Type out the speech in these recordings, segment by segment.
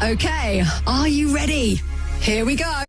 Okay, are you ready? Here we go.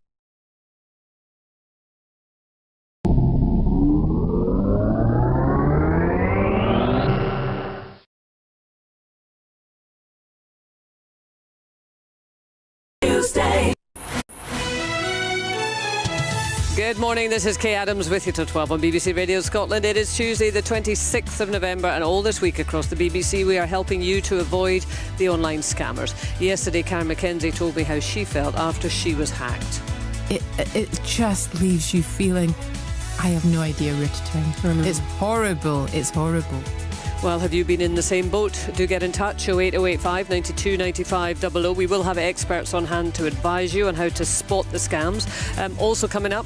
Good morning, this is Kay Adams with you till 12 on BBC Radio Scotland. It is Tuesday the 26th of November, and all this week across the BBC we are helping you to avoid the online scammers. Yesterday Karen McKenzie told me how she felt after she was hacked. It just leaves you feeling, I have no idea where to turn. It's horrible, it's horrible. Well, have you been in the same boat? Do get in touch, 08085 92 95 00. We will have experts on hand to advise you on how to spot the scams. Also coming up,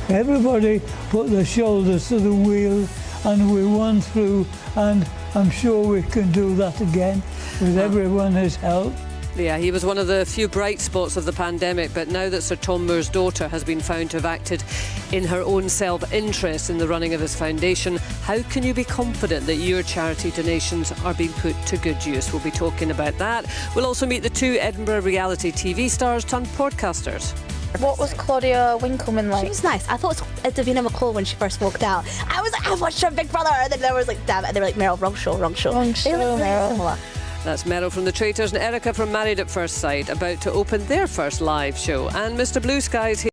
everybody put their shoulders to the wheel and we won through, and I'm sure we can do that again with everyone's help. yeah, he was one of the few bright spots of the pandemic, but now that Sir Tom Moore's daughter has been found to have acted in her own self-interest in the running of his foundation, how can you be confident that your charity donations are being put to good use? We'll be talking about that. We'll also meet the two Edinburgh reality TV stars turned podcasters. What was Claudia Winkleman like? She was nice. I thought it was Davina McCall when she first walked out. I was like, I watched her Big Brother, and then there was like, damn it, and they were like, Meryl, wrong show. They look really similar. That's Meryl from The Traitors and Erica from Married at First Sight, about to open their first live show. And Mr. Blue Sky's here.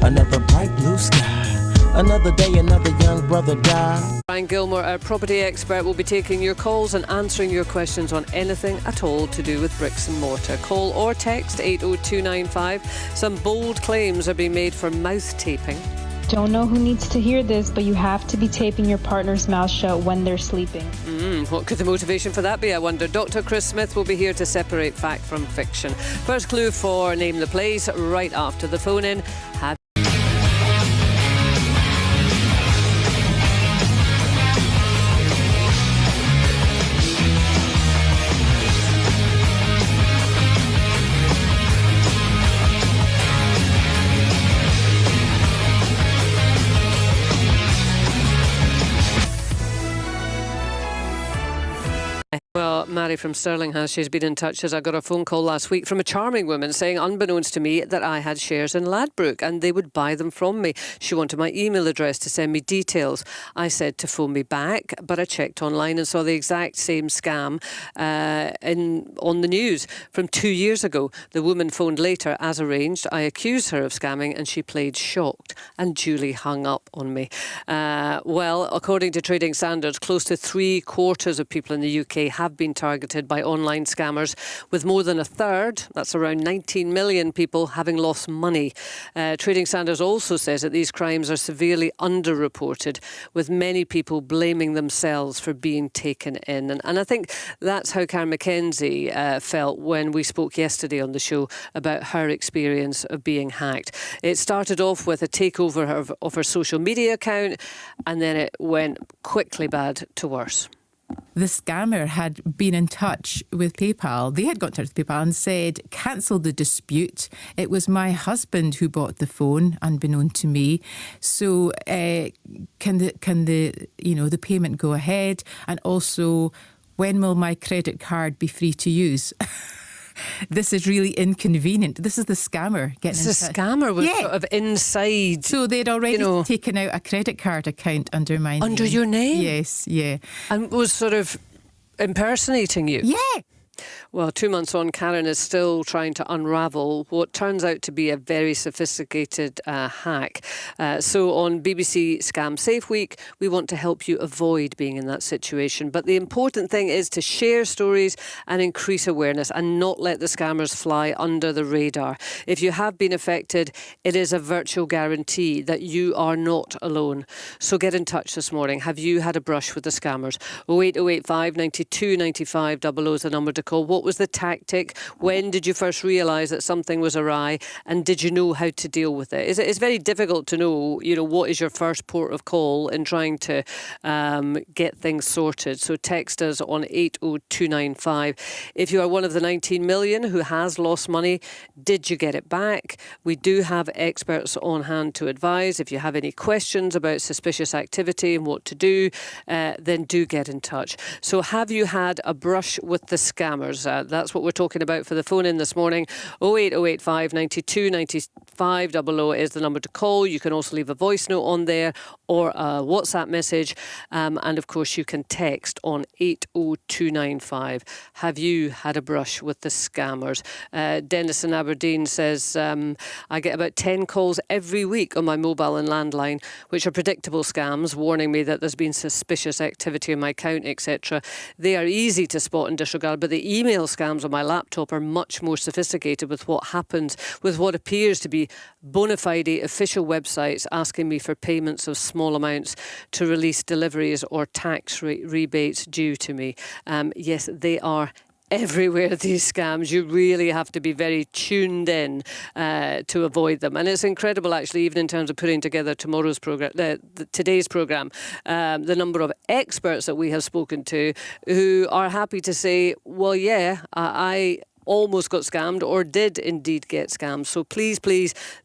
Another bright blue sky, another day, another young brother died. Brian Gilmore, our property expert, will be taking your calls and answering your questions on anything at all to do with bricks and mortar. Call or text 80295. Some bold claims are being made for mouth taping. Don't know who needs to hear this, but you have to be taping your partner's mouth shut when they're sleeping. What could the motivation for that be, I wonder? Dr. Chris Smith will be here to separate fact from fiction. First clue for Name the Place right after the phone-in. Well, Mary from Stirling has. She's been in touch as I got a phone call last week from a charming woman saying, unbeknownst to me, that I had shares in Ladbroke and they would buy them from me. She wanted my email address to send me details. I said to phone me back, but I checked online and saw the exact same scam on the news from 2 years ago. The woman phoned later as arranged. I accused her of scamming and she played shocked and duly hung up on me. Well, according to Trading Standards, close to 3/4 of people in the UK have been targeted by online scammers, with more than a third, that's around 19 million people, having lost money. Trading Standards also says that these crimes are severely underreported, with many people blaming themselves for being taken in. And I think that's how Karen McKenzie felt when we spoke yesterday on the show about her experience of being hacked. It started off with a takeover of her social media account, and then it went quickly bad to worse. The scammer had been in touch with PayPal. They had got in touch with PayPal and said, cancel the dispute. It was my husband who bought the phone, unbeknown to me. So can the payment go ahead? And also, when will my credit card be free to use? This is really inconvenient. This is the scammer getting This is a scammer was sort of inside. So they'd already taken out a credit card account under my name. Under your name? Yes, yeah. And was sort of impersonating you? Yeah. Well, 2 months on, Karen is still trying to unravel what turns out to be a very sophisticated hack. So on BBC Scam Safe Week, we want to help you avoid being in that situation. But the important thing is to share stories and increase awareness and not let the scammers fly under the radar. If you have been affected, it is a virtual guarantee that you are not alone. So get in touch this morning. Have you had a brush with the scammers? 08085 92 95 00 is the number to call. What was the tactic? When did you first realise that something was awry? And did you know how to deal with it? It's very difficult to know, what is your first port of call in trying to get things sorted. So text us on 80295. If you are one of the 19 million who has lost money, did you get it back? We do have experts on hand to advise. If you have any questions about suspicious activity and what to do, then do get in touch. So have you had a brush with the scammers? That's what we're talking about for the phone in this morning. 08085 92 95 00 is the number to call. You can also leave a voice note on there or a WhatsApp message. And of course, you can text on 80295. Have you had a brush with the scammers? Dennis in Aberdeen says, I get about 10 calls every week on my mobile and landline, which are predictable scams, warning me that there's been suspicious activity in my account, etc. They are easy to spot and disregard, but the email scams on my laptop are much more sophisticated with what happens with what appears to be bona fide official websites asking me for payments of small amounts to release deliveries or tax rebates due to me. Yes, they are everywhere, these scams. You really have to be very tuned in to avoid them. And it's incredible, actually, even in terms of putting together tomorrow's programme, today's programme, the number of experts that we have spoken to who are happy to say, well, yeah, I almost got scammed or did indeed get scammed. So please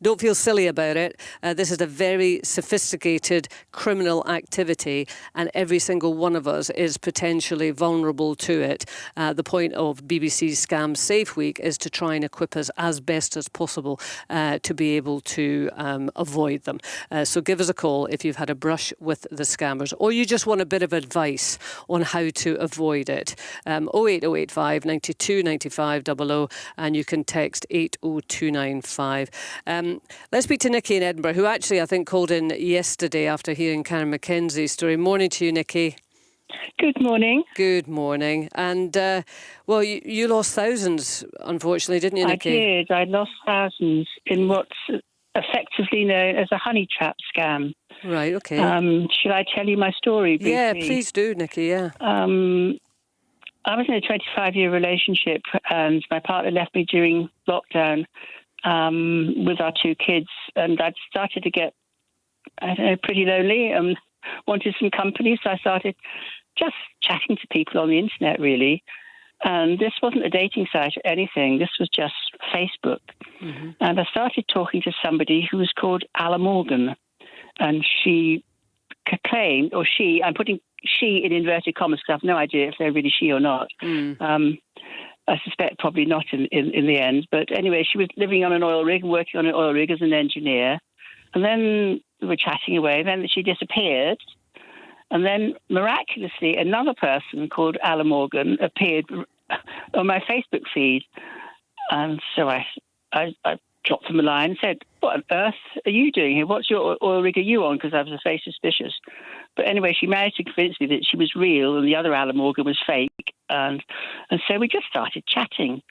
don't feel silly about it. This is a very sophisticated criminal activity and every single one of us is potentially vulnerable to it. The point of BBC's Scam Safe Week is to try and equip us as best as possible to be able to avoid them. So give us a call if you've had a brush with the scammers or you just want a bit of advice on how to avoid it. 08085 92 95 00 and you can text 80295. Let's speak to Nikki in Edinburgh, who actually I think called in yesterday after hearing Karen McKenzie's story. Morning to you, Nikki. Good morning. Good morning. And, well, you lost thousands, unfortunately, didn't you, Nikki? I did. I lost thousands in what's effectively known as a honey trap scam. Right, OK. Should I tell you my story briefly? Yeah, please do, Nikki, yeah. I was in a 25-year relationship and my partner left me during lockdown with our two kids. And I'd started to get, I don't know, pretty lonely and wanted some company. So I started just chatting to people on the internet, really. And this wasn't a dating site or anything. This was just Facebook. Mm-hmm. And I started talking to somebody who was called Ala Morgan. And she claimed, or she, I'm putting she in inverted commas because I have no idea if they're really she or not. I suspect probably not in the end. But anyway, she was living on an oil rig and working on an oil rig as an engineer. And then we were chatting away. And then she disappeared. And then miraculously, another person called Ala Morgan appeared on my Facebook feed. And so I dropped them a line and said, what on earth are you doing here? What's your oil rig are you on? Because I was very suspicious. But anyway, she managed to convince me that she was real and the other Ala Morgan was fake. And so we just started chatting.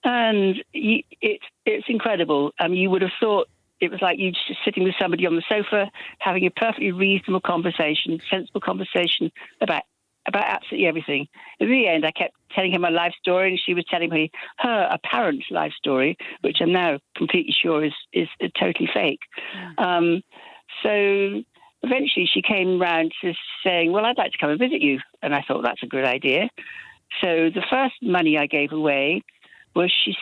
And it's incredible. You would have thought it was like you just sitting with somebody on the sofa, having a perfectly reasonable conversation, sensible conversation about absolutely everything. In the end, I kept telling her my life story, and she was telling me her apparent life story, which I'm now completely sure is totally fake. So eventually she came round to saying, well, I'd like to come and visit you. And I thought, that's a good idea. So the first money I gave away was she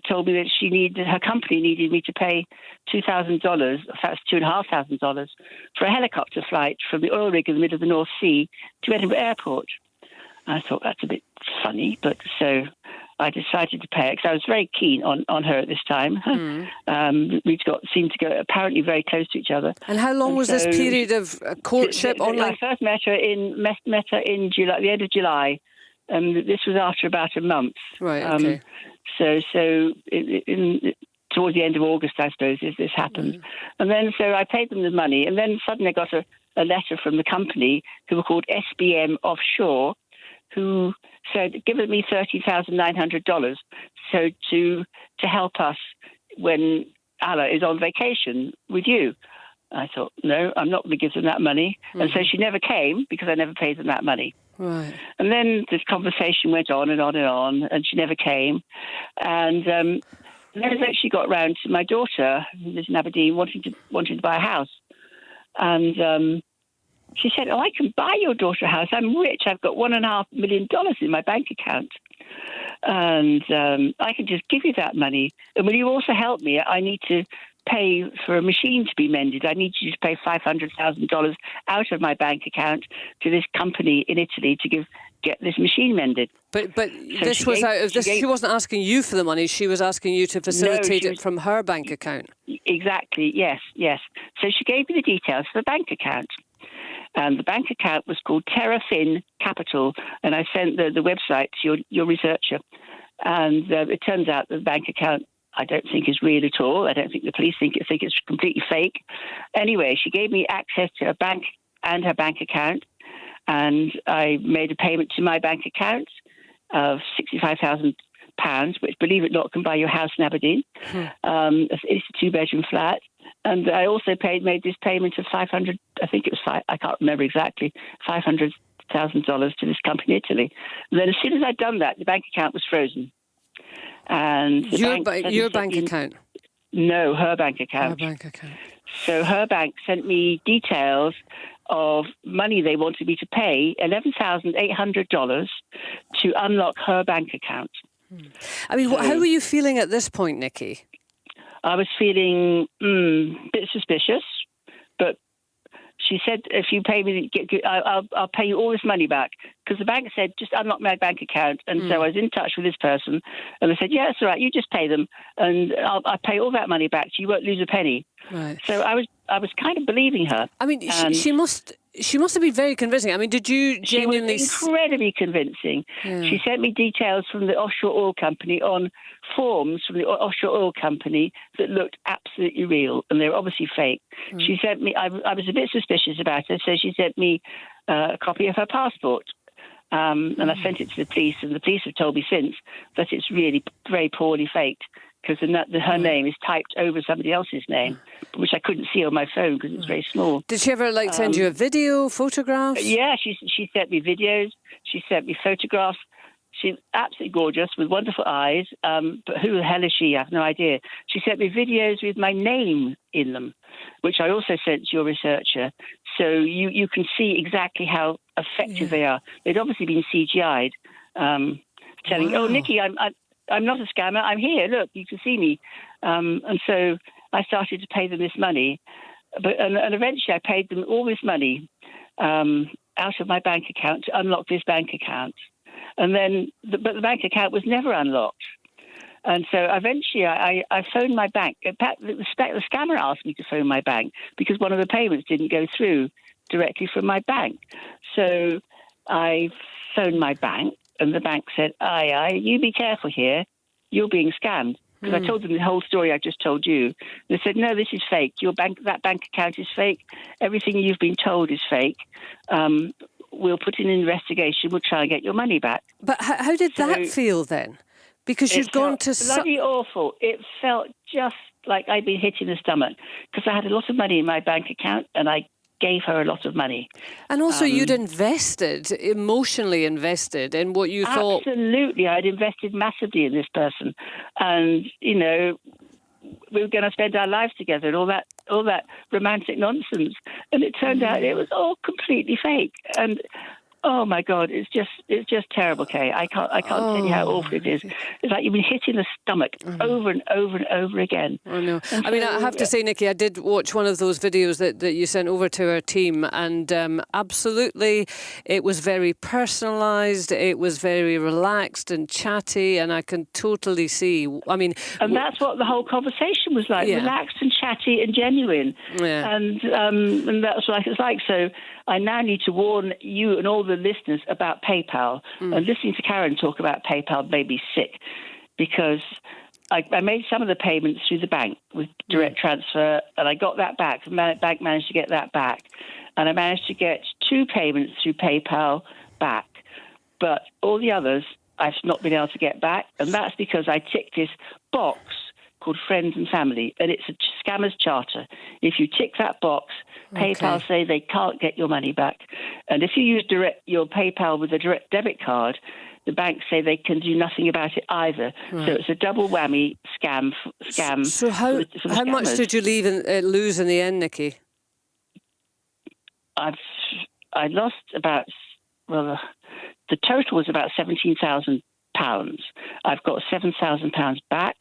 told me that her company needed me to pay $2,000, that's $2,500, for a helicopter flight from the oil rig in the middle of the North Sea to Edinburgh Airport. I thought that's a bit funny, but so I decided to pay it because I was very keen on her at this time. We seemed to go apparently very close to each other. And how long was this period of courtship online? I first met her in July, the end of July. This was after about a month. Right, okay. So towards the end of August, I suppose, this happened. And then so I paid them the money, and then suddenly I got a letter from the company who were called SBM Offshore, who said, give me $30,900 so to help us when Ala is on vacation with you. I thought, no, I'm not going to give them that money. And so she never came because I never paid them that money. Right. And then this conversation went on and on and on, and she never came. And then eventually got round to my daughter, who lives in Aberdeen, wanting to buy a house. And she said, I can buy your daughter a house. I'm rich. I've got $1.5 million in my bank account. And I can just give you that money. And will you also help me? I need to pay for a machine to be mended. I need you to pay $500,000 out of my bank account to this company in Italy to give get this machine mended. But So this she was gave- out of she this. gave- She wasn't asking you for the money. She was asking you to facilitate she it was- from her bank account. Exactly, yes. So she gave me the details for the bank account. And the bank account was called Terrafin Capital, and I sent the website to your researcher. And it turns out the bank account, I don't think is real at all. I don't think the police think it's completely fake. Anyway, she gave me access to her bank and her bank account, and I made a payment to my bank account of £65,000, which, believe it or not, can buy your house in Aberdeen. It's a 2-bedroom flat. And I also made this payment of $500, I think it was I can't remember exactly, $500,000 to this company in Italy. And then as soon as I'd done that, the bank account was frozen. And Your bank account? No, her bank account. Her bank account. So her bank sent me details of money they wanted me to pay, $11,800, to unlock her bank account. I mean, how were you feeling at this point, Nikki? I was feeling a bit suspicious, but she said, if you pay me, I'll pay you all this money back. Because the bank said, just unlock my bank account. And so I was in touch with this person. And they said, yeah, that's all right. You just pay them. And I'll pay all that money back. So you won't lose a penny. Right. So I was kind of believing her. I mean, she must have been very convincing. I mean, did you genuinely... She was incredibly convincing. Yeah. She sent me details from the offshore oil company on forms from the offshore oil company that looked absolutely real, and they were obviously fake. She sent me... I was a bit suspicious about her, so she sent me a copy of her passport. And I sent it to the police, and the police have told me since that it's really very poorly faked, because her name is typed over somebody else's name, which I couldn't see on my phone because it's very small. Did she ever send you a video, photographs? Yeah, she sent me videos. She sent me photographs. She's absolutely gorgeous with wonderful eyes. But who the hell is she? I have no idea. She sent me videos with my name in them, which I also sent to your researcher. So you can see exactly how effective they are. They'd obviously been CGI'd, telling, "Oh, Nikki, I'm not a scammer. I'm here. Look, you can see me." And so I started to pay them this money, and eventually I paid them all this money out of my bank account to unlock this bank account. And then, but the bank account was never unlocked. And so eventually I phoned my bank. In fact, the scammer asked me to phone my bank because one of the payments didn't go through directly from my bank. So I phoned my bank, and the bank said, aye, you be careful here. You're being scammed. Because I told them the whole story I just told you. They said, no, this is fake. That bank account is fake. Everything you've been told is fake. We'll put in an investigation. We'll try and get your money back. But how did that feel then? Because you'd gone to... bloody awful. It felt just like I'd been hit in the stomach because I had a lot of money in my bank account and I gave her a lot of money. And also you'd emotionally invested in what you thought... Absolutely. I'd invested massively in this person. And, we were going to spend our lives together and all that romantic nonsense. And it turned out it was all completely fake. And oh my God, it's just terrible, Kay. I can't tell you how awful it is. It's like you've been hit in the stomach over and over and over again. I know. I mean, I have to say, Nikki, I did watch one of those videos that you sent over to our team, and absolutely, it was very personalised. It was very relaxed and chatty, and I can totally see. I mean, and that's what the whole conversation was like: relaxed and chatty and genuine. Yeah. And that's what it's like. So I now need to warn you and all the listeners about PayPal. And listening to Karen talk about PayPal made me sick because I made some of the payments through the bank with direct transfer, and I got that back. The bank managed to get that back. And I managed to get 2 payments through PayPal back. But all the others I've not been able to get back, and that's because I ticked this box called Friends and Family, and it's a scammer's charter. If you tick that box, PayPal say they can't get your money back. And if you use your PayPal with a direct debit card, the banks say they can do nothing about it either. Right. So it's a double whammy scam. So how much did you lose in the end, Nikki? I lost about, the total was about £17,000. I've got £7,000 back,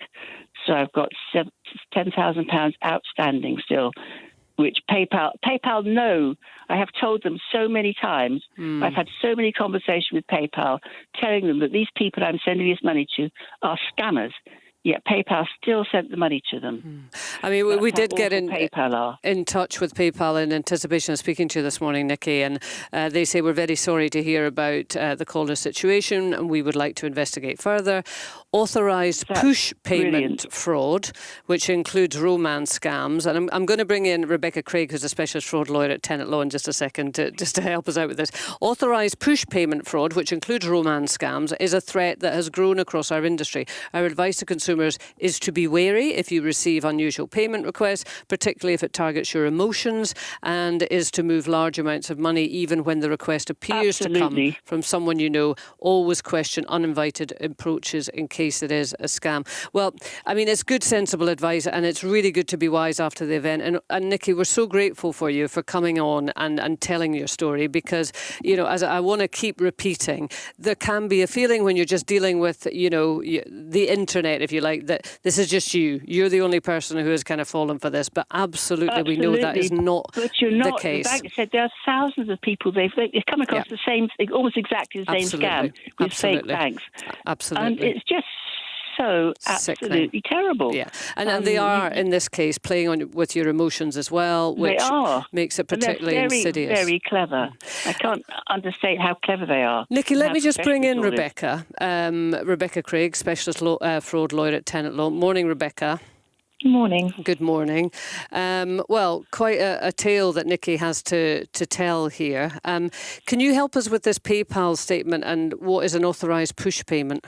so I've got £10,000 outstanding still. which PayPal know. I have told them so many times. I've had so many conversations with PayPal telling them that these people I'm sending this money to are scammers. Yet PayPal still sent the money to them. I mean, we did get in touch with PayPal in anticipation of speaking to you this morning, Nikki, and they say we're very sorry to hear about the caller situation and we would like to investigate further. Authorised push payment fraud, which includes romance scams. And I'm going to bring in Rebecca Craig, who's a specialist fraud lawyer at Tenet Law, in just a second, just to help us out with this. Authorised push payment fraud, which includes romance scams, is a threat that has grown across our industry. Our advice to consumers is to be wary if you receive unusual payment requests, particularly if it targets your emotions, and is to move large amounts of money even when the request appears to come from someone you know. Always question uninvited approaches in case it is a scam. Well, I mean, it's good, sensible advice, and it's really good to be wise after the event. And Nikki, we're so grateful for you for coming on and telling your story, because, you know, as I want to keep repeating, there can be a feeling when you're just dealing with, you know, the internet, if you like, that this is just you. You're the only person who has kind of fallen for this. But absolutely, we know that is not the case. The bank said there are thousands of people, they've come across the same, almost exactly the same scam with fake banks. Absolutely. And it's just so absolutely terrible. Yeah, and they are, in this case, playing on with your emotions as well, which makes it particularly insidious. Very clever. I can't understate how clever they are. Nikki, let me just bring in Rebecca. Rebecca Craig, specialist fraud lawyer at Tenet Law. Morning, Rebecca. Good morning. Good morning. Well, quite a tale that Nikki has to tell here. Can you help us with this PayPal statement and what is an authorised push payment?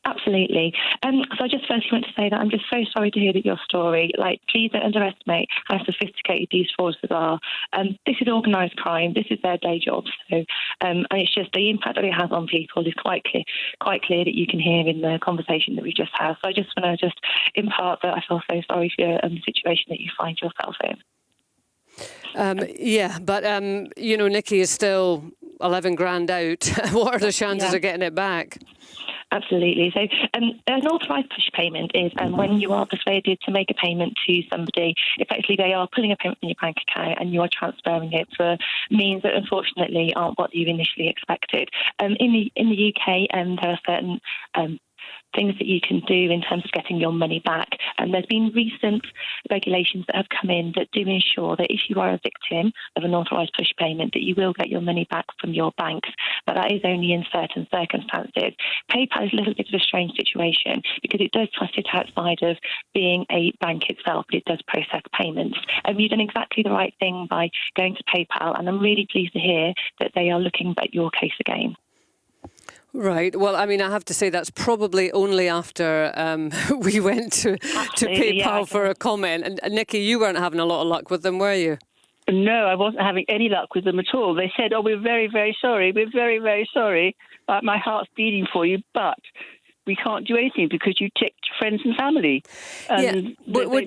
Absolutely. So I just firstly want to say that I'm just so sorry to hear that your story. Like, please don't underestimate how sophisticated these fraudsters are. This is organised crime. This is their day job. So, and it's just the impact that it has on people is quite clear that you can hear in the conversation that we just had. So I just want to impart that I feel so sorry for the situation that you find yourself in. Yeah, but you know, Nikki is still 11 grand out. What are the chances of getting it back? Absolutely. So an authorised push payment is when you are persuaded to make a payment to somebody. Effectively, they are pulling a payment from your bank account and you are transferring it for means that unfortunately aren't what you initially expected. In the UK, there are certain things that you can do in terms of getting your money back. And there's been recent regulations that have come in that do ensure that if you are a victim of an authorised push payment, that you will get your money back from your banks. But that is only in certain circumstances. PayPal is a little bit of a strange situation because it does sit outside of being a bank itself, but it does process payments. And you've done exactly the right thing by going to PayPal, and I'm really pleased to hear that they are looking at your case again. Right. Well, I mean, I have to say that's probably only after we went to PayPal for a comment. And Nikki, you weren't having a lot of luck with them, were you? No, I wasn't having any luck with them at all. They said, we're very, very sorry. We're very, very sorry. My heart's beating for you, but we can't do anything because you ticked friends and family. And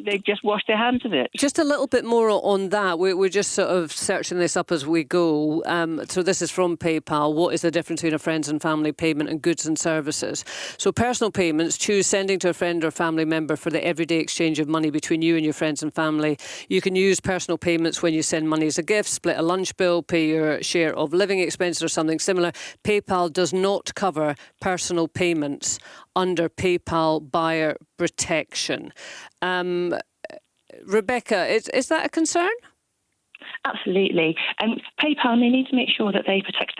they just washed their hands of it. Just a little bit more on that. We're just sort of searching this up as we go. So this is from PayPal. What is the difference between a friends and family payment and goods and services? So personal payments, choose sending to a friend or family member for the everyday exchange of money between you and your friends and family. You can use personal payments when you send money as a gift, split a lunch bill, pay your share of living expenses or something similar. PayPal does not cover personal payments under PayPal buyer protection. Rebecca, is that a concern? Absolutely. PayPal, they need to make sure that they protect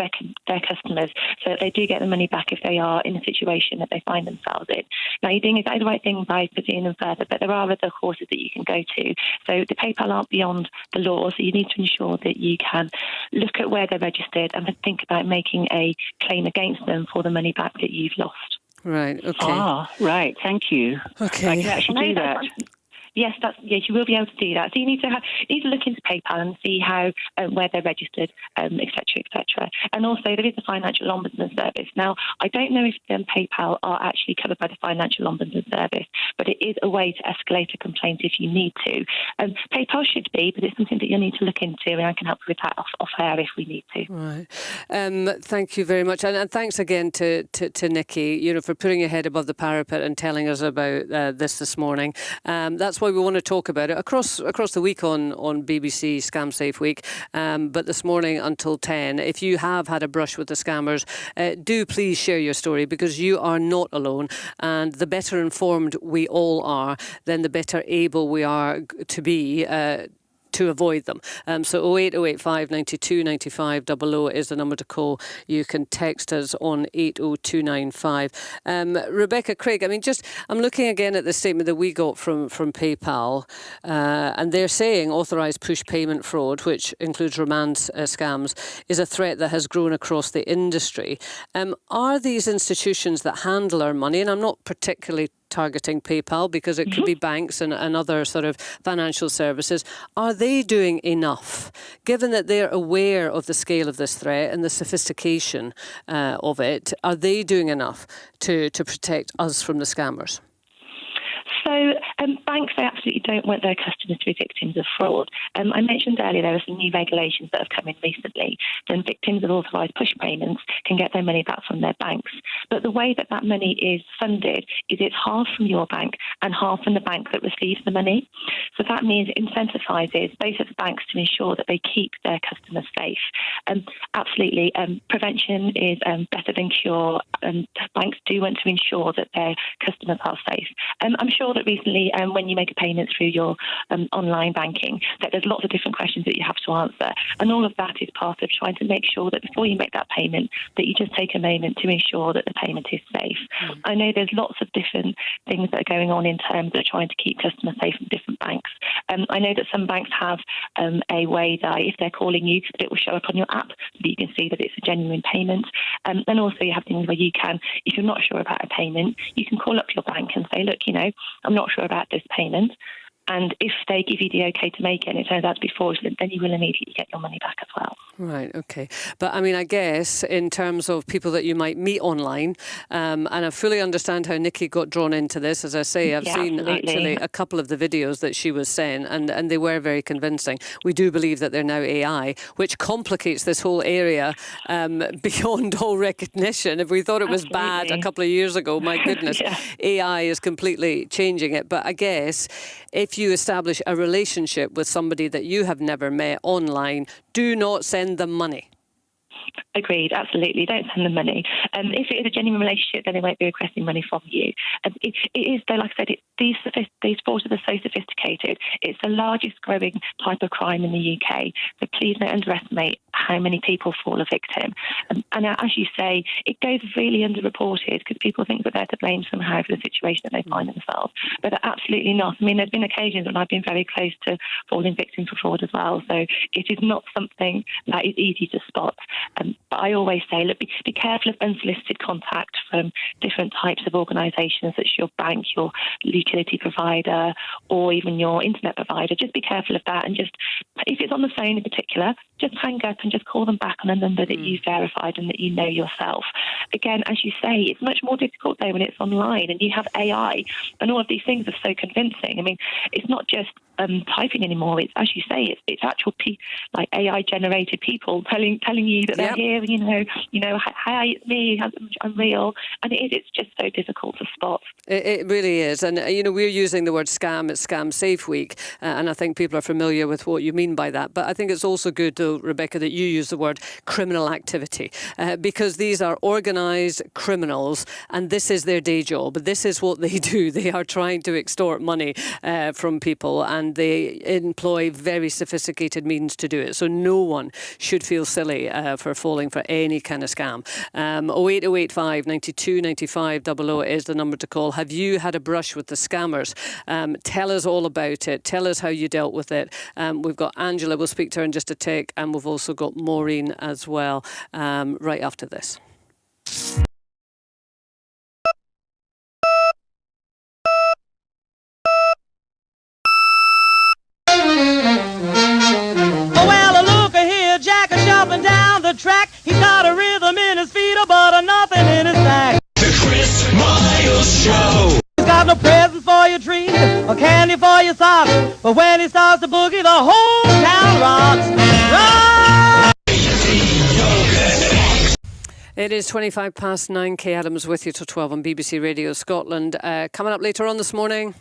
their customers so that they do get the money back if they are in a situation that they find themselves in. Now, you're doing exactly the right thing by pursuing them further, but there are other courses that you can go to. So the PayPal aren't beyond the law, so you need to ensure that you can look at where they're registered and think about making a claim against them for the money back that you've lost. Right, okay. Right, thank you. Okay. I can actually do that. Yes, you will be able to do that. So you need to look into PayPal and see how where they're registered, etc. And also there is a financial ombudsman service. Now, I don't know if PayPal are actually covered by the financial ombudsman service, but it is a way to escalate a complaint if you need to. PayPal should be, but it's something that you'll need to look into, and I can help you with that off air if we need to. Right. Thank you very much, and thanks again to Nikki, for putting your head above the parapet and telling us about this morning. That's why we want to talk about it across the week on BBC Scam Safe Week. But this morning until 10, if you have had a brush with the scammers, do please share your story, because you are not alone. And the better informed we all are, then the better able we are to be to avoid them. So 08085 92 95 00 is the number to call. You can text us on 80295. Rebecca, Craig, I mean, I'm looking again at the statement that we got from PayPal, and they're saying authorised push payment fraud, which includes romance scams, is a threat that has grown across the industry. Are these institutions that handle our money, and I'm not particularly targeting PayPal because it could be banks and other sort of financial services, are they doing enough, given that they're aware of the scale of this threat and the sophistication of it? Are they doing enough to protect us from the scammers? So banks, they absolutely don't want their customers to be victims of fraud. I mentioned earlier there are some new regulations that have come in recently. Then victims of authorised push payments can get their money back from their banks. But the way that money is funded is it's half from your bank and half from the bank that receives the money. So that means it incentivises both of the banks to ensure that they keep their customers safe. Absolutely, prevention is better than cure, and banks do want to ensure that their customers are safe. I'm sure that recently when you make a payment through your online banking, that there's lots of different questions that you have to answer, and all of that is part of trying to make sure that before you make that payment that you just take a moment to ensure that the payment is safe. I know there's lots of different things that are going on in terms of trying to keep customers safe from different banks. I know that some banks have a way that if they're calling you, that it will show up on your app so that you can see that it's a genuine payment. And also you have things where you can, if you're not sure about a payment, you can call up your bank and say, look, I'm not sure about this payment. And if they give you the okay to make it and it turns out to be fraudulent, then you will immediately get your money back as well. Right, okay. But I mean, I guess in terms of people that you might meet online, and I fully understand how Nikki got drawn into this. As I say, I've seen actually a couple of the videos that she was sent, and they were very convincing. We do believe that they're now AI, which complicates this whole area beyond all recognition. If we thought it was bad a couple of years ago, my goodness, AI is completely changing it. But I guess if you establish a relationship with somebody that you have never met online, do not send them money. Agreed, absolutely. Don't send them money. If it is a genuine relationship, then they won't be requesting money from you. It is, though, like I said, these fraudsters are so sophisticated. It's the largest growing type of crime in the UK. So please don't underestimate how many people fall a victim. And as you say, it goes really underreported because people think that they're to blame somehow for the situation that they find themselves. But they're absolutely not. I mean, there's been occasions when I've been very close to falling victim for fraud as well. So it is not something that is easy to spot. But I always say, look, be careful of unsolicited contact from different types of organisations, such as your bank, your utility provider, or even your internet provider. Just be careful of that, and just, if it's on the phone in particular, just hang up and just call them back on a number that you've verified and that you know yourself. Again, as you say, it's much more difficult though when it's online and you have AI, and all of these things are so convincing. I mean, it's not just typing anymore. It's, as you say, it's actual like AI generated people telling you that they're here. Hi, it's me. I'm real, and it's just so difficult to spot. It really is, and we're using the word scam. It's Scam Safe Week, and I think people are familiar with what you mean by that. But I think it's also good, though, Rebecca, that you use the word criminal activity, because these are organised criminals, and this is their day job. This is what they do. They are trying to extort money from people, and they employ very sophisticated means to do it. So no one should feel silly for falling for any kind of scam. 08085 92 95 00 is the number to call. Have you had a brush with the scammers? Tell us all about it. Tell us how you dealt with it. We've got Angela, we'll speak to her in just a tick, and we've also got Maureen as well right after this. Down the track, he's got a rhythm in his feet, but nothing in his sack. The Chris Miles Show. He's got no presents for your treat or candy for your socks, but when he starts to boogie, the whole town rocks. Rock! It is 9:25. Kay Adams with you till 12 on BBC Radio Scotland. Coming up later on this morning.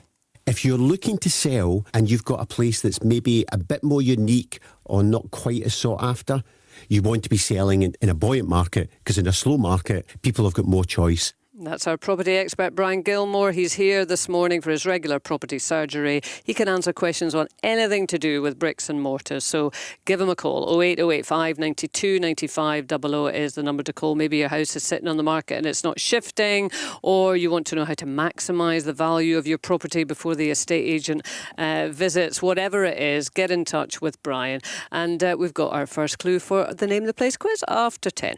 If you're looking to sell and you've got a place that's maybe a bit more unique or not quite as sought after, you want to be selling in a buoyant market, because in a slow market, people have got more choice. That's our property expert, Brian Gilmore. He's here this morning for his regular property surgery. He can answer questions on anything to do with bricks and mortar. So give him a call. 08085 92 95 00 is the number to call. Maybe your house is sitting on the market and it's not shifting, or you want to know how to maximise the value of your property before the estate agent visits. Whatever it is, get in touch with Brian. And we've got our first clue for the Name of the Place quiz after 10.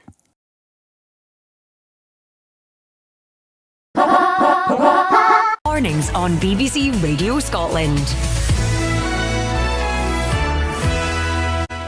Mornings on BBC Radio Scotland.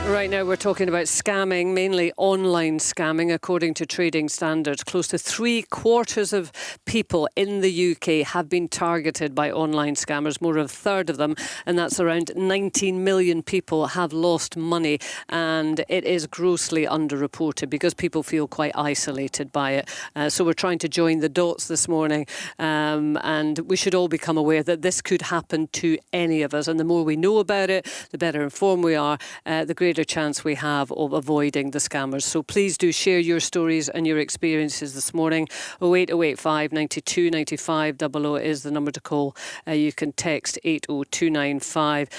Right now we're talking about scamming, mainly online scamming, according to Trading Standards. Close to 3/4 of people in the UK have been targeted by online scammers, more than a third of them, and that's around 19 million people have lost money, and it is grossly underreported because people feel quite isolated by it. So we're trying to join the dots this morning, and we should all become aware that this could happen to any of us, and the more we know about it, the better informed we are, the greater chance we have of avoiding the scammers. So please do share your stories and your experiences this morning. 08085 92 95 00 is the number to call. You can text 80295.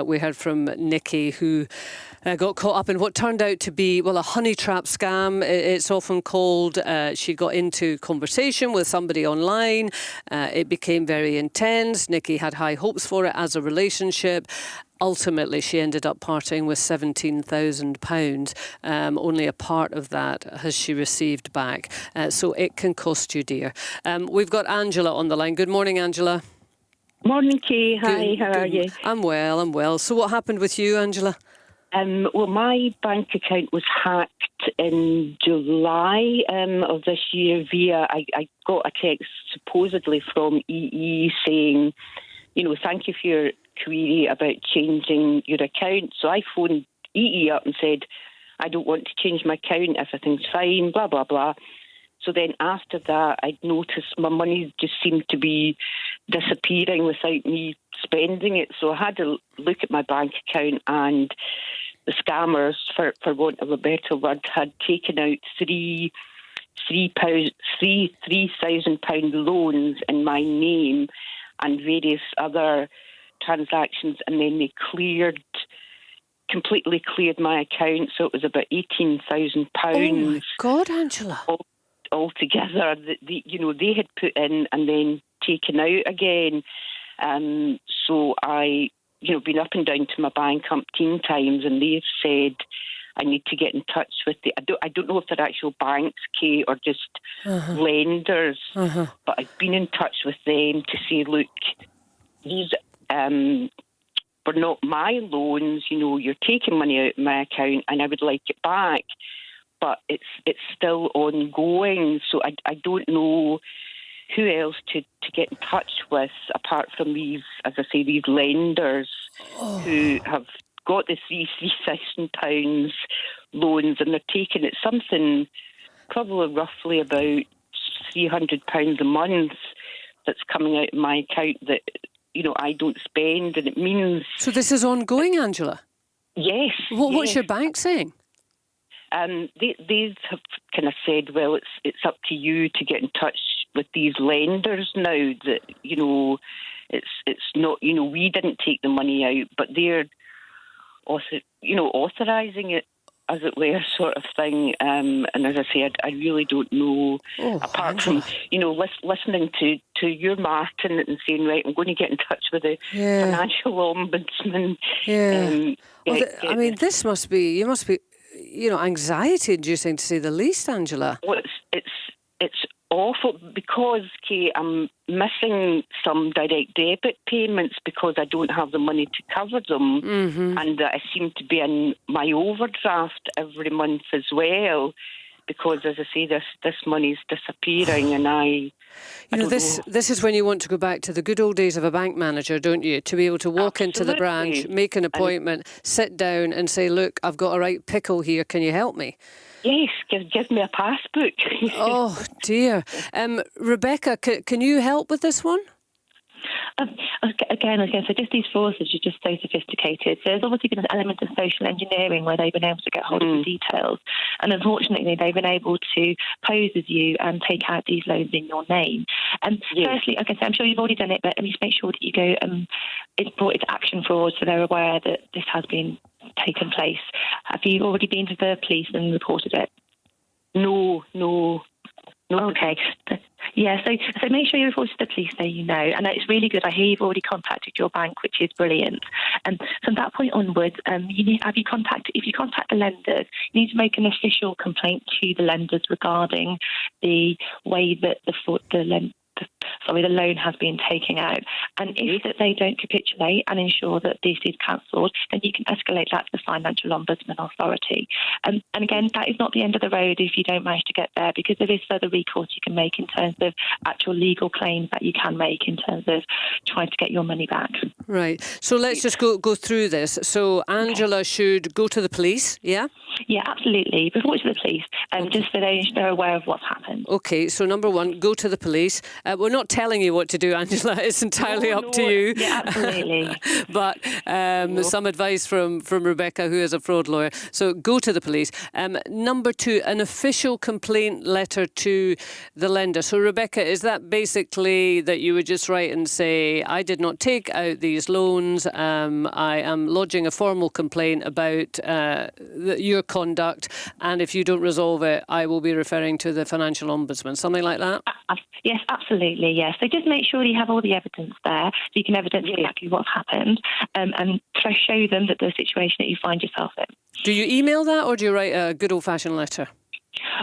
We heard from Nikki, who got caught up in what turned out to be, well, a honey trap scam. It's often called. She got into conversation with somebody online. It became very intense. Nikki had high hopes for it as a relationship. Ultimately, she ended up parting with £17,000. Only a part of that has she received back. So it can cost you dear. We've got Angela on the line. Good morning, Angela. Morning, Kay. Hi, how are you? I'm well. So what happened with you, Angela? Well, my bank account was hacked in July of this year via, I got a text supposedly from EE saying, thank you for your query about changing your account. So I phoned EE up and said, I don't want to change my account, everything's fine, blah, blah, blah. So then after that, I'd noticed my money just seemed to be disappearing without me spending it. So I had to look at my bank account, and the scammers, for want of a better word, had taken out £3,000 loans in my name and various other transactions, and then they completely cleared my account. So it was about £18,000. Oh my God, Angela! Altogether, they had put in and then taken out again. So I, been up and down to my bank umpteen times, and they've said I need to get in touch with I don't know if they're actual banks, Kay, or just lenders. But I've been in touch with them to say, look, these were not my loans. You're taking money out of my account, and I would like it back. But it's still ongoing, so I don't know who else to get in touch with apart from these, as I say, these lenders who have got the £3,000 loans, and they're taking it something probably roughly about £300 a month that's coming out of my account that I don't spend, and it means. So this is ongoing, Angela? Yes. What's your bank saying? They have kind of said, well, it's up to you to get in touch with these lenders now. That it's not. We didn't take the money out, but they're authorising it, as it were, sort of thing. And as I said, I really don't know. Apart from listening to your Martin and saying, right, I'm going to get in touch with the financial ombudsman. This must be. You must be. Anxiety-inducing to say the least, Angela. Well, it's awful because, Kay, I'm missing some direct debit payments because I don't have the money to cover them, and I seem to be in my overdraft every month as well. Because, as I say, this money's disappearing, and I don't know. This is when you want to go back to the good old days of a bank manager, don't you? To be able to walk into the branch, make an appointment, sit down and say, look, I've got a right pickle here, can you help me? Yes, give me a passbook. Oh, dear. Rebecca, can you help with this one? Again, so just these fraudsters are just so sophisticated. So there's obviously been an element of social engineering where they've been able to get hold of the details. And unfortunately, they've been able to pose as you and take out these loans in your name. And firstly, like I said, I'm sure you've already done it, but I mean, just make sure that you go, it's brought it to Action Fraud, so they're aware that this has been taken place. Have you already been to the police and reported it? No. Okay. Yeah, so make sure you report to the police so you know. And it's really good. I hear you've already contacted your bank, which is brilliant. And from that point onwards, if you contact the lenders, you need to make an official complaint to the lenders regarding the way that the loan has been taken out. And if that they don't capitulate and ensure that this is cancelled, then you can escalate that to the Financial Ombudsman Authority. And again, that is not the end of the road if you don't manage to get there, because there is further recourse you can make in terms of actual legal claims that you can make in terms of trying to get your money back. Right. So let's just go through this. So Angela should go to the police, yeah? Yeah, absolutely. Report to the police, just so they're aware of what's happened. Okay, so number one, go to the police. We're not telling you what to do, Angela. It's entirely up to you. Yeah, absolutely. But some advice from Rebecca, who is a fraud lawyer. So go to the police. Number two, an official complaint letter to the lender. So Rebecca, is that basically that you would just write and say, I did not take out these loans. I am lodging a formal complaint about your conduct, and if you don't resolve it, I will be referring to the Financial Ombudsman, something like that? Yes, absolutely, yes. So just make sure you have all the evidence there, so you can evidence exactly what's happened, and show them that the situation that you find yourself in. Do you email that, or do you write a good old-fashioned letter?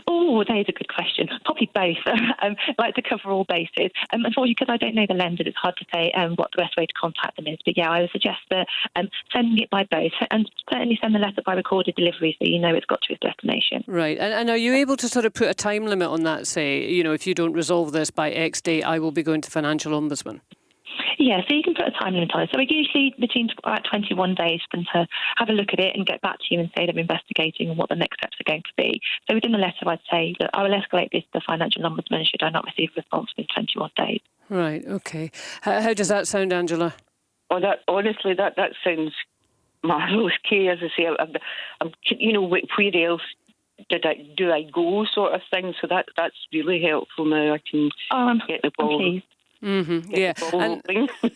Oh, that is a good question. Probably both. I like to cover all bases. Unfortunately, because I don't know the lender, it's hard to say what the best way to contact them is. But yeah, I would suggest that sending it by both, and certainly send the letter by recorded delivery so you know it's got to its destination. Right. And are you able to sort of put a time limit on that? Say, if you don't resolve this by X date, I will be going to Financial Ombudsman. Yeah, so you can put a time limit on it. So we're usually between 21 days for them to have a look at it and get back to you and say they're investigating and what the next steps are going to be. So within the letter, I'd say that I will escalate this to the Financial Ombudsman should I not receive a response within 21 days. Right, okay. How does that sound, Angela? Oh, honestly, that sounds marvellous, Kay. As I say, I'm where else do I go, sort of thing. So that's really helpful now. I can get the ball. Pleased. Mm-hmm.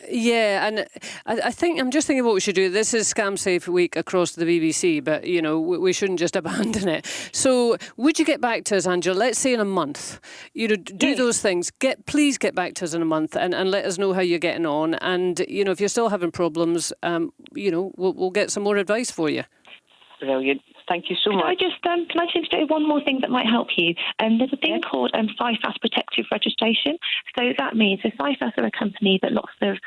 Yeah, and I think I'm just thinking what we should do. This is Scam Safe Week across the BBC, but we shouldn't just abandon it. So, would you get back to us, Angela? Let's say in a month. Do those things. Please get back to us in a month and let us know how you're getting on. And if you're still having problems, we'll get some more advice for you. Brilliant. Thank you so much. Can I just do one more thing that might help you? There's a thing called CIFAS Protective Registration. So that means CIFAS are a company that lots of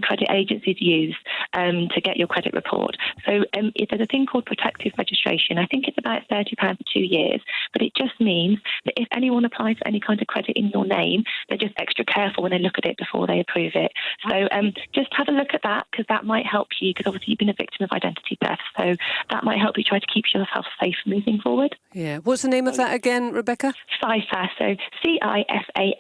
credit agencies use to get your credit report. So there's a thing called Protective Registration. I think it's about £30 for 2 years, but it just means that if anyone applies for any kind of credit in your name, they're just extra careful when they look at it before they approve it. So just have a look at that, because that might help you, because obviously you've been a victim of identity theft. So that might help you try to keep yourself safe moving forward. Yeah. What's the name of that again, Rebecca? CIFAS, so CIFAS.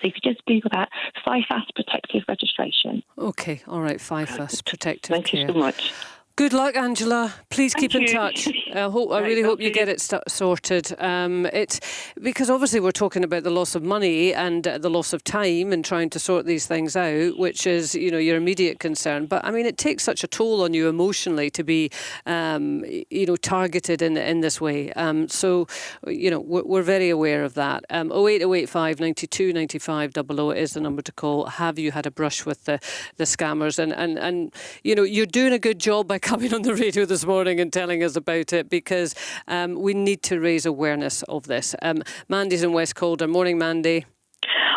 So if you just Google that, CIFAS Protective Registration. Okay, all right, CIFAS Protective Thank you so much. Good luck, Angela. Please keep in touch. I really hope you get it sorted. It's because obviously we're talking about the loss of money and the loss of time and trying to sort these things out, which is your immediate concern. But I mean, it takes such a toll on you emotionally to be targeted in this way. So we're very aware of that. 08085 92 95 00 is the number to call. Have you had a brush with the scammers? And you're doing a good job by coming on the radio this morning and telling us about it, because we need to raise awareness of this. Mandy's in West Calder. Morning, Mandy.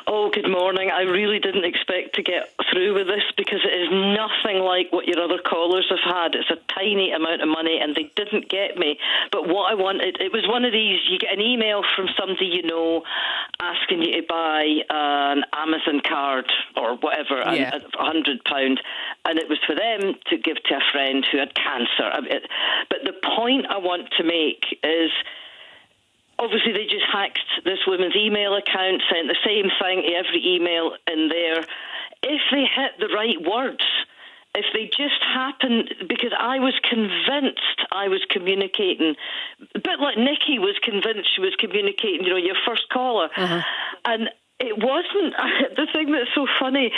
Oh, good morning. I really didn't expect to get through with this, because it is nothing like what your other callers have had. It's a tiny amount of money and they didn't get me. But what I wanted, it was one of these, you get an email from somebody asking you to buy an Amazon card or whatever, £100, and it was for them to give to a friend who had cancer. But the point I want to make is, obviously, they just hacked this woman's email account, sent the same thing to every email in there. if they hit the right words, if they just happened, because I was convinced I was communicating, a bit like Nikki was convinced she was communicating, your first caller. And it wasn't. The thing that's so funny,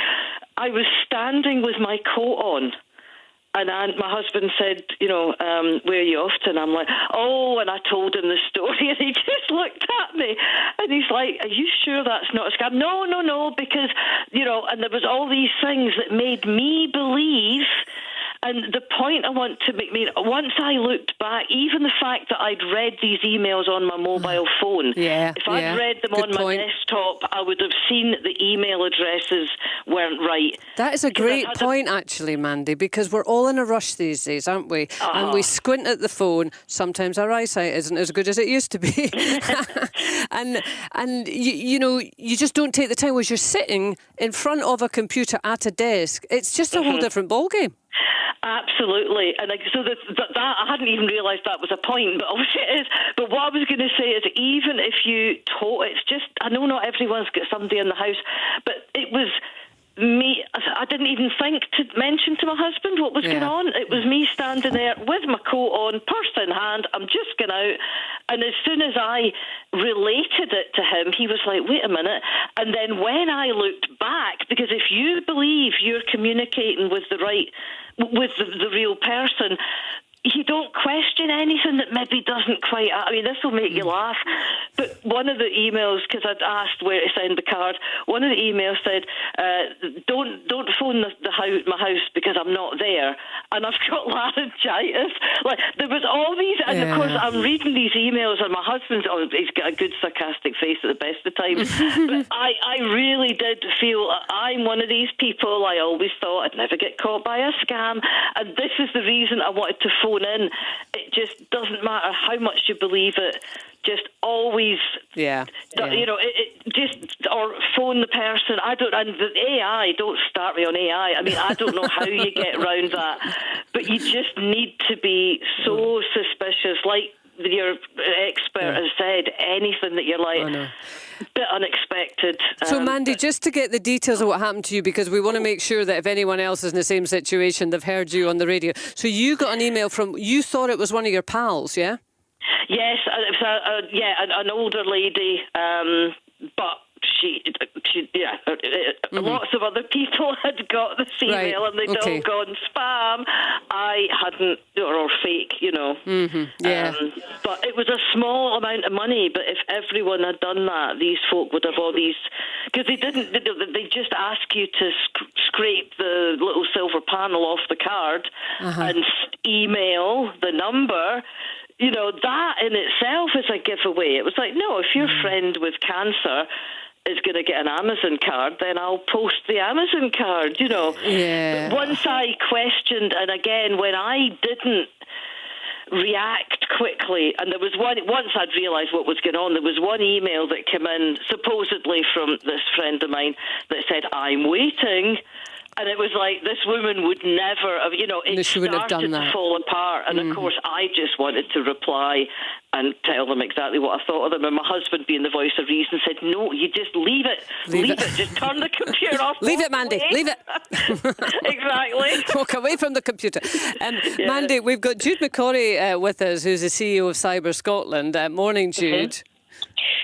I was standing with my coat on. And my husband said, where are you off to? And I'm like, oh, and I told him the story, and he just looked at me, and he's like, are you sure that's not a scam? No, because, and there was all these things that made me believe. And the point I want to make, once I looked back, even the fact that I'd read these emails on my mobile phone, if I'd read them on my desktop, I would have seen that the email addresses weren't right. That is a great point, actually, Mandy, because we're all in a rush these days, aren't we? And we squint at the phone. Sometimes our eyesight isn't as good as it used to be. and you just don't take the time. As you're sitting in front of a computer at a desk, it's just a whole different ballgame. Absolutely, and so that I hadn't even realised that was a point, but obviously it is. But what I was going to say is, even if you it's just, I know not everyone's got somebody in the house, but it was me. I didn't even think to mention to my husband what was going on. It was me standing there with my coat on, purse in hand. I'm just going out, and as soon as I related it to him, he was like, wait a minute. And then when I looked back, because if you believe you're communicating with the real person, you don't question anything that maybe doesn't quite. I mean, this will make you laugh, but one of the emails, because I'd asked where to send the card, one of the emails said, "Don't phone my house because I'm not there, and I've got laryngitis." Like, there was all these, and of course I'm reading these emails, and my husband's he's got a good sarcastic face at the best of times. But I really did feel I'm one of these people. I always thought I'd never get caught by a scam, and this is the reason I wanted to phone in. It just doesn't matter how much you believe it. Just always, or phone the person. And the AI, don't start me on AI. I mean, I don't know how you get around that, but you just need to be so suspicious. Like your expert has said, anything that you're like, bit unexpected. So, Mandy, just to get the details of what happened to you, because we want to make sure that if anyone else is in the same situation, they've heard you on the radio. So you got an email you thought it was one of your pals, yeah? Yes, it was an older lady, but lots of other people had got this email, and they'd all gone spam. I hadn't, or fake, but it was a small amount of money. But if everyone had done that, these folk would have all these, because they just ask you to scrape the little silver panel off the card and email the number. That in itself is a giveaway. It was like, no, if your friend with cancer is going to get an Amazon card, then I'll post the Amazon card, But once I questioned, and again, when I didn't react quickly, and there was once I'd realised what was going on, there was one email that came in, supposedly from this friend of mine, that said, I'm waiting. And it was like, this woman would never have, it started to fall apart. And of course, I just wanted to reply and tell them exactly what I thought of them. And my husband, being the voice of reason, said, no, you just leave it. Leave it. Just turn the computer off. Leave it, Mandy. Leave it. Exactly. Walk away from the computer. Mandy, we've got Jude McCorry with us, who's the CEO of Cyber Scotland. Morning, Jude.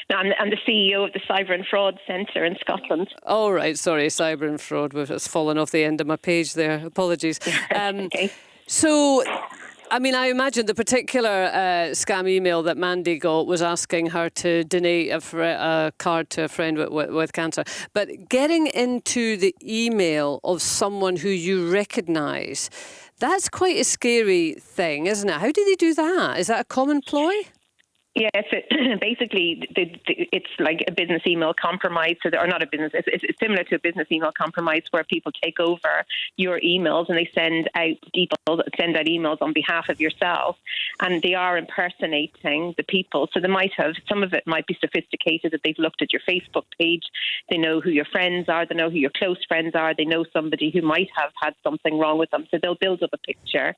I'm the CEO of the Cyber and Fraud Centre in Scotland. Oh, right. Sorry, Cyber and Fraud. It's fallen off the end of my page there. Apologies. Okay. So, I mean, I imagine the particular scam email that Mandy got was asking her to donate a card to a friend with cancer. But getting into the email of someone who you recognise, that's quite a scary thing, isn't it? How do they do that? Is that a common ploy? Yes, basically, it's like a business email compromise, or not a business. It's similar to a business email compromise where people take over your emails and they send out emails on behalf of yourself, and they are impersonating the people. So they might have, some of it might be sophisticated, that they've looked at your Facebook page, they know who your friends are, they know who your close friends are, they know somebody who might have had something wrong with them. So they'll build up a picture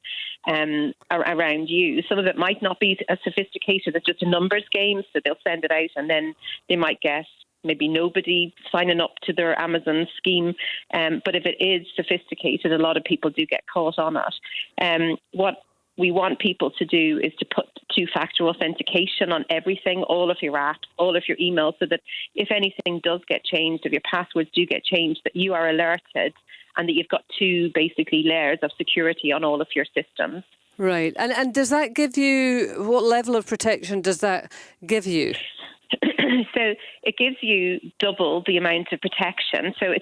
around you. Some of it might not be as sophisticated as just a numbers game, so they'll send it out and then they might get maybe nobody signing up to their Amazon scheme. But if it is sophisticated, a lot of people do get caught on it. What we want people to do is to put two-factor authentication on everything, all of your apps, all of your emails, so that if anything does get changed, if your passwords do get changed, that you are alerted and that you've got two basically layers of security on all of your systems. Right. And does that give you, what level of protection does that give you? So it gives you double the amount of protection. So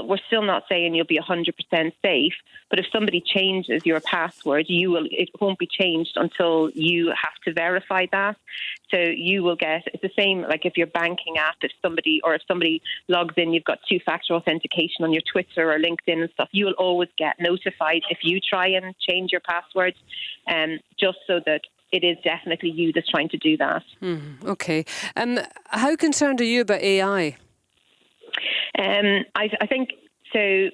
we're still not saying you'll be 100% safe, but if somebody changes your password, it won't be changed until you have to verify that. So you will get, it's the same like if your banking app, if somebody logs in, you've got two-factor authentication on your Twitter or LinkedIn and stuff, you will always get notified if you try and change your password, just so that it is definitely you that's trying to do that. Okay. How concerned are you about AI? I think so.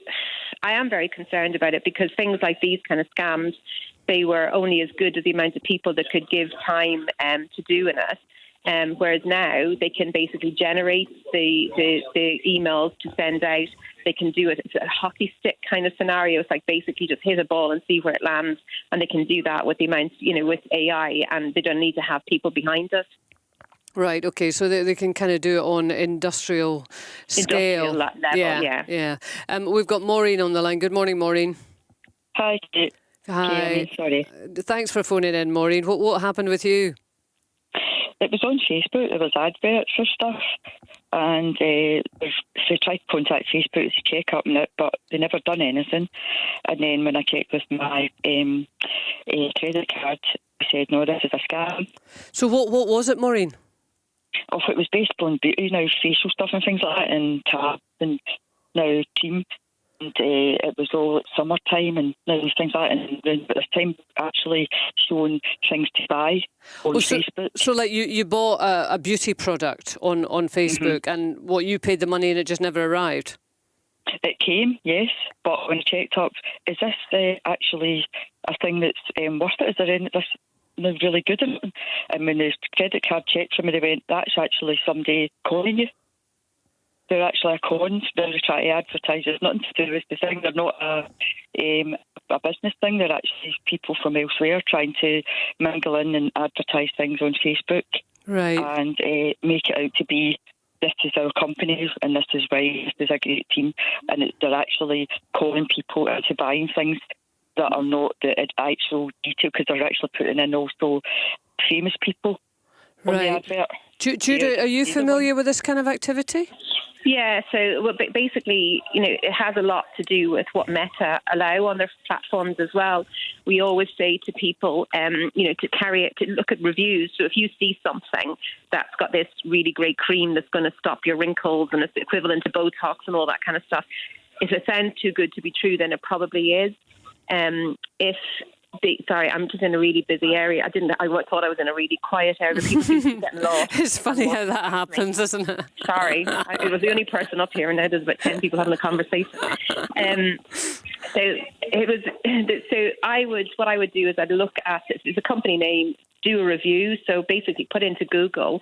I am very concerned about it because things like these kind of scams, they were only as good as the amount of people that could give time to doing it. Whereas now they can basically generate the emails to send out. They can do it. It's a hockey stick kind of scenario. It's like basically just hit a ball and see where it lands. And they can do that with the amount, with AI, and they don't need to have people behind it. Right, okay, so they can kind of do it on industrial scale. Level, yeah. We've got Maureen on the line. Good morning, Maureen. Hi. Hi. Sorry. Thanks for phoning in, Maureen. What happened with you? It was on Facebook. There was adverts for stuff, and they tried to contact Facebook to check up on it, but they never done anything. And then when I checked with my credit card, they said, no, this is a scam. So what was it, Maureen? Oh, it was based on beauty now, facial stuff and things like that, and tab and now team. And it was all at summertime and things like that. And then at this time, actually showing things to buy on Facebook. So like you bought a beauty product on Facebook, and what, you paid the money and it just never arrived? It came, yes, but when I checked up, is this actually a thing that's worth it? Is there any this really good? And when the credit card checked for me, they went, that's actually somebody calling you. They're actually a con. They're trying to advertise. It's nothing to do with the thing. They're not a business thing. They're actually people from elsewhere trying to mingle in and advertise things on Facebook. Right. And make it out to be, this is our company and this is right, this is a great team. And they're actually calling people into buying things that are not the actual detail, because they're actually putting in also famous people on the advert. Judah, are you familiar with this kind of activity? Yeah, so basically, it has a lot to do with what Meta allow on their platforms as well. We always say to people, to look at reviews. So if you see something that's got this really great cream that's going to stop your wrinkles and it's equivalent to Botox and all that kind of stuff, if it sounds too good to be true, then it probably is. Sorry, I'm just in a really busy area. I thought I was in a really quiet area. People seem to be getting lost. It's funny how that happens, isn't it? Sorry, I was the only person up here, and now there's about 10 people having a conversation. What I would do is I'd look at it. It's a company name. Do a review. So basically put into Google,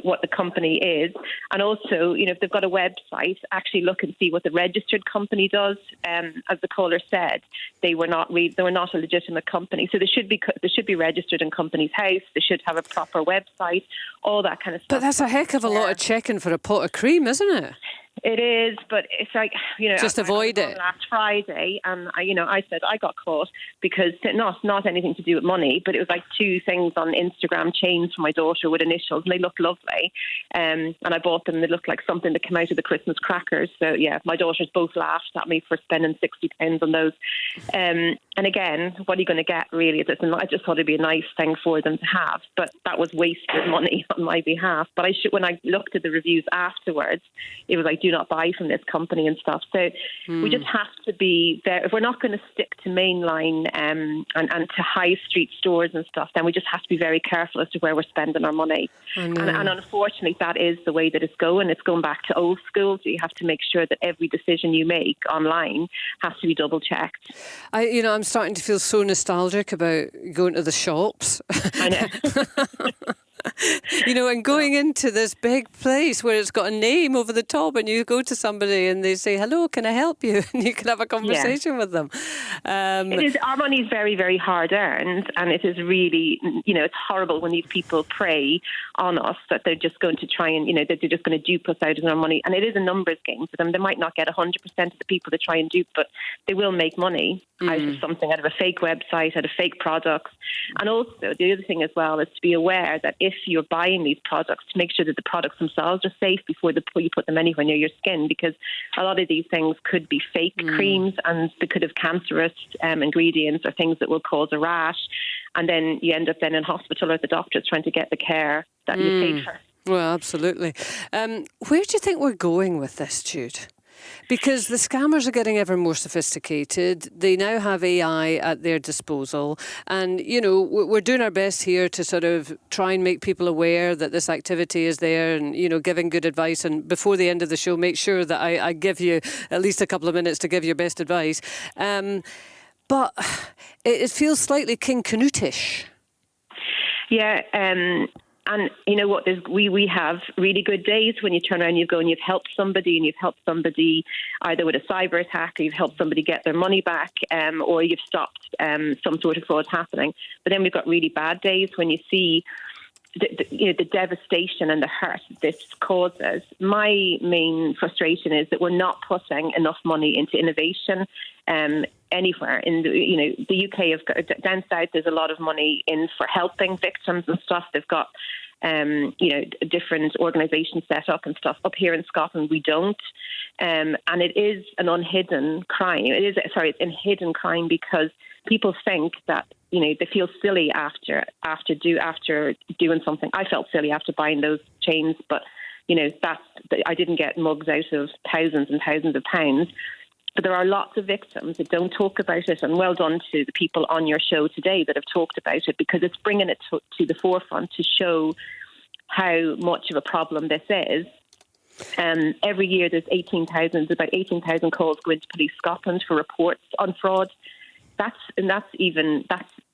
what the company is. And also, if they've got a website, actually look and see what the registered company does. As the caller said, they were not a legitimate company. So they should be registered in Companies House. They should have a proper website, all that kind of stuff. But that's a heck of a lot of checking for a pot of cream, isn't it? It is, but it's like, just avoid it. Last Friday, and I said I got caught because not anything to do with money, but it was like two things on Instagram, chains for my daughter with initials, and they looked lovely. And I bought them. They looked like something that came out of the Christmas crackers. So yeah, my daughters both laughed at me for spending £60 on those. And again, what are you going to get really? I just thought it'd be a nice thing for them to have, but that was wasted money on my behalf. But when I looked at the reviews afterwards, it was like, do not buy from this company and stuff. So we just have to be there. If we're not going to stick to mainline and to high street stores and stuff, then we just have to be very careful as to where we're spending our money. And unfortunately, that is the way that it's going. It's going back to old school. So you have to make sure that every decision you make online has to be double checked. I'm starting to feel so nostalgic about going to the shops. I know. You know, and going into this big place where it's got a name over the top, and you go to somebody and they say, hello, can I help you? And you can have a conversation with them. Our money is very, very hard earned, and it is really, it's horrible when these people prey on us that they're just going to try and, that they're just going to dupe us out of our money. And it is a numbers game for them. They might not get 100% of the people they try and dupe, but they will make money out of something, out of a fake website, out of fake products. And also, the other thing as well is to be aware that if you're buying these products, to make sure that the products themselves are safe before you put them anywhere near your skin, because a lot of these things could be fake creams, and they could have cancerous ingredients or things that will cause a rash. And then you end up then in hospital or the doctors trying to get the care that you paid for. Well, absolutely. Where do you think we're going with this, Jude? Because the scammers are getting ever more sophisticated. They now have AI at their disposal. And, we're doing our best here to sort of try and make people aware that this activity is there and, giving good advice. And before the end of the show, make sure that I give you at least a couple of minutes to give your best advice. But it feels slightly King Canute-ish. Yeah, and you know what? We have really good days when you turn around and you go and you've helped somebody, and you've helped somebody either with a cyber attack, or you've helped somebody get their money back, or you've stopped some sort of fraud happening. But then we've got really bad days when you see the devastation and the hurt this causes. My main frustration is that we're not putting enough money into innovation anywhere. In the UK, have got, down south, there's a lot of money in for helping victims and stuff. They've got different organisations set up and stuff. Up here in Scotland, we don't. And it is an unhidden crime. It's an hidden crime because people think that, they feel silly after doing something. I felt silly after buying those chains, but, I didn't get mugs out of thousands and thousands of pounds. But there are lots of victims that don't talk about it, and well done to the people on your show today that have talked about it, because it's bringing it to the forefront to show how much of a problem this is. Every year there's about 18,000 calls go into Police Scotland for reports on fraud.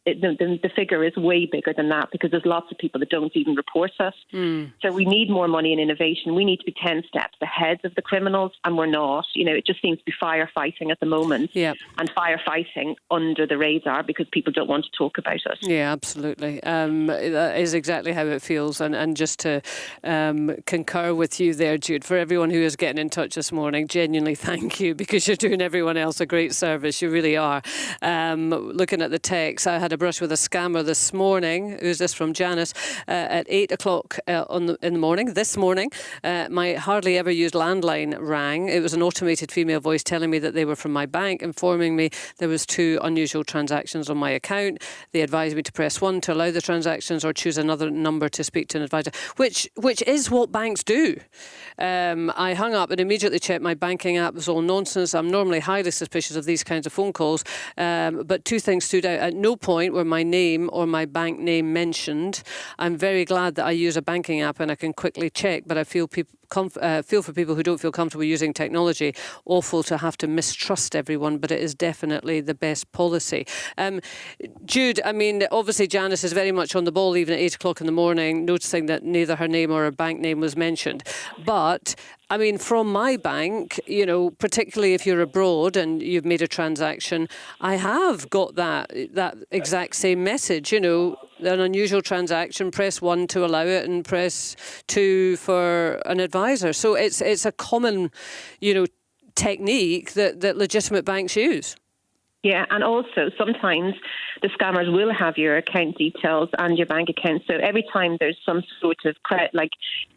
The figure is way bigger than that, because there's lots of people that don't even report it. So we need more money in innovation. We need to be 10 steps ahead of the criminals, and we're not. It just seems to be firefighting at the moment, and firefighting under the radar because people don't want to talk about it. Yeah, absolutely. That is exactly how it feels. And just to concur with you there, Jude, for everyone who is getting in touch this morning, genuinely thank you, because you're doing everyone else a great service. You really are. Looking at the text, I had a brush with a scammer this morning. Who's this from? Janice. At 8 o'clock in the morning, this morning, my hardly ever used landline rang. It was an automated female voice telling me that they were from my bank, informing me there was 2 unusual transactions on my account. They advised me to press 1 to allow the transactions or choose another number to speak to an advisor, which is what banks do. I hung up and immediately checked my banking app. It was all nonsense. I'm normally highly suspicious of these kinds of phone calls, but 2 things stood out. At no point were my name or my bank name mentioned. I'm very glad that I use a banking app and I can quickly check, but I feel for people who don't feel comfortable using technology. Awful to have to mistrust everyone, but it is definitely the best policy. Jude, obviously Janice is very much on the ball even at 8 o'clock in the morning, noticing that neither her name or her bank name was mentioned. But from my bank, particularly if you're abroad and you've made a transaction, I have got that exact same message, an unusual transaction, press 1 to allow it and press 2 for an advisor. So it's a common, technique that legitimate banks use. Yeah, and also sometimes the scammers will have your account details and your bank account. So every time there's some sort of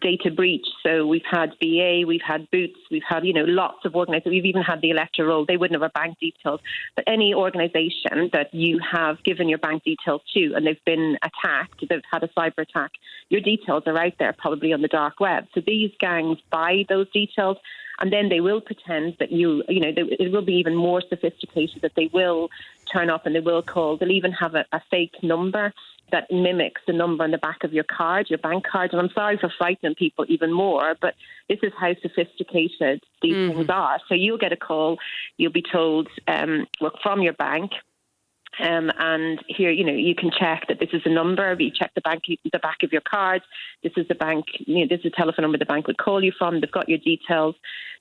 data breach, so we've had BA, we've had Boots, we've had, lots of organisations, we've even had the Electoral, they wouldn't have our bank details. But any organisation that you have given your bank details to and they've been attacked, they've had a cyber attack, your details are out there probably on the dark web. So these gangs buy those details, and then they will pretend that it will be even more sophisticated, that they will turn up and they will call. They'll even have a fake number that mimics the number on the back of your card, your bank card. And I'm sorry for frightening people even more, but this is how sophisticated these things are. So you'll get a call, you'll be told, from your bank, And here, you can check that this is a number. You check the back of your card. This is the bank. This is the telephone number the bank would call you from. They've got your details.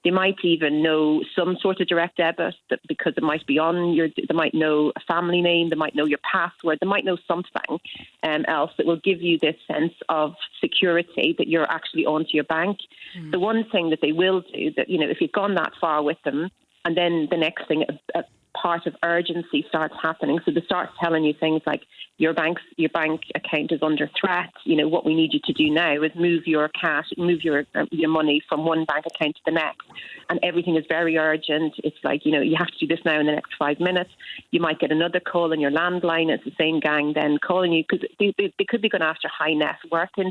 They might even know some sort of direct debit because it might be on your. They might know a family name. They might know your password. They might know something else that will give you this sense of security that you're actually onto your bank. The one thing that they will do, that if you've gone that far with them, and then the next thing, a part of urgency starts happening. So they start telling you things like your bank account is under threat. What we need you to do now is move your cash, move your money from one bank account to the next, and everything is very urgent. It's like you have to do this now in the next 5 minutes. You might get another call on your landline. It's the same gang then calling you because they could be going after high net worth individuals.